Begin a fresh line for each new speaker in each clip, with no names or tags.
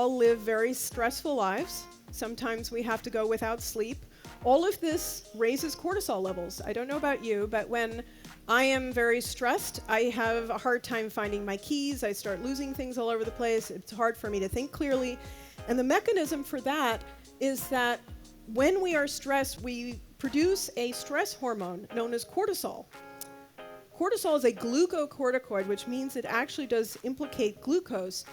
all live very stressful lives. Sometimes we have to go without sleep. All of this raises cortisol levels. I don't know about you, but when I am very stressed, I have a hard time finding my keys. I start losing things all over the place. It's hard for me to think clearly. And the mechanism for that is that when we are stressed, we produce a stress hormone known as cortisol. Cortisol is a glucocorticoid, which means it actually does implicate glucose.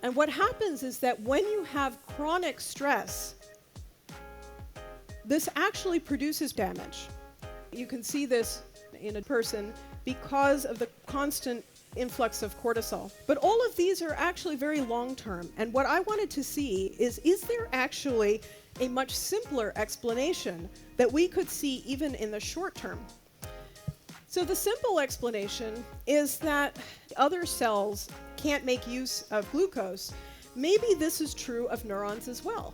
And what happens is that when you have chronic stress, this actually produces damage. You can see this in a person because of the constant influx of cortisol. But all of these are actually very long-term. And what I wanted to see is there actually a much simpler explanation that we could see even in the short term? So the simple explanation is that other cells can't make use of glucose. Maybe this is true of neurons as well.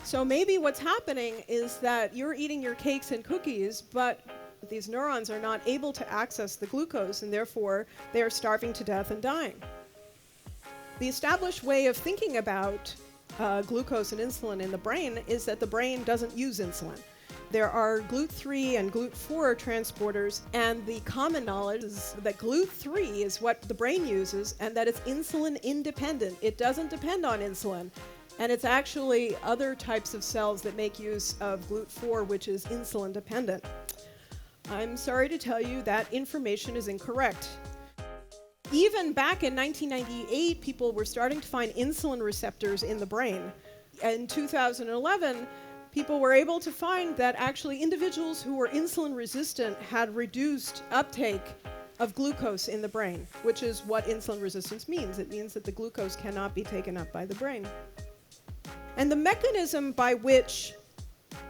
So maybe what's happening is that you're eating your cakes and cookies, but these neurons are not able to access the glucose, and therefore they are starving to death and dying. The established way of thinking about glucose and insulin in the brain is that the brain doesn't use insulin. There are GLUT3 and GLUT4 transporters, and the common knowledge is that GLUT3 is what the brain uses and that it's insulin independent. It doesn't depend on insulin. And it's actually other types of cells that make use of GLUT4, which is insulin dependent. I'm sorry to tell you that information is incorrect. Even back in 1998, people were starting to find insulin receptors in the brain. In 2011, people were able to find that actually individuals who were insulin resistant had reduced uptake of glucose in the brain, which is what insulin resistance means. It means that the glucose cannot be taken up by the brain. And the mechanism by which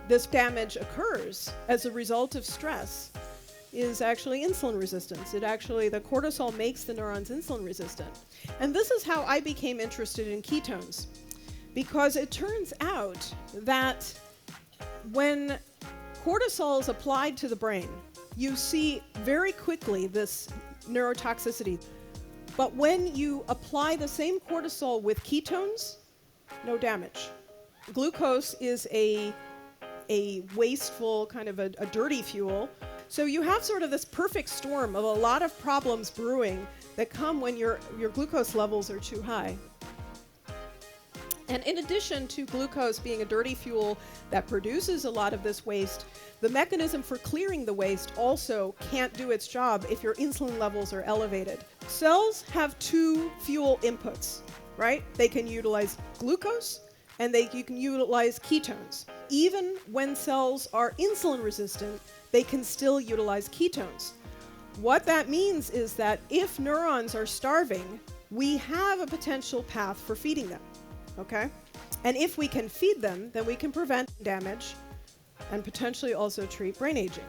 this damage occurs as a result of stress is actually insulin resistance. The cortisol makes the neurons insulin resistant. And this is how I became interested in ketones, because it turns out that when cortisol is applied to the brain, you see very quickly this neurotoxicity. But when you apply the same cortisol with ketones, no damage. Glucose is a wasteful, kind of a dirty fuel. So you have sort of this perfect storm of a lot of problems brewing that come when your glucose levels are too high. And in addition to glucose being a dirty fuel that produces a lot of this waste, the mechanism for clearing the waste also can't do its job if your insulin levels are elevated. Cells have two fuel inputs, right? They can utilize glucose and you can utilize ketones. Even when cells are insulin resistant, they can still utilize ketones. What that means is that if neurons are starving, we have a potential path for feeding them. Okay? And if we can feed them, then we can prevent damage and potentially also treat brain aging.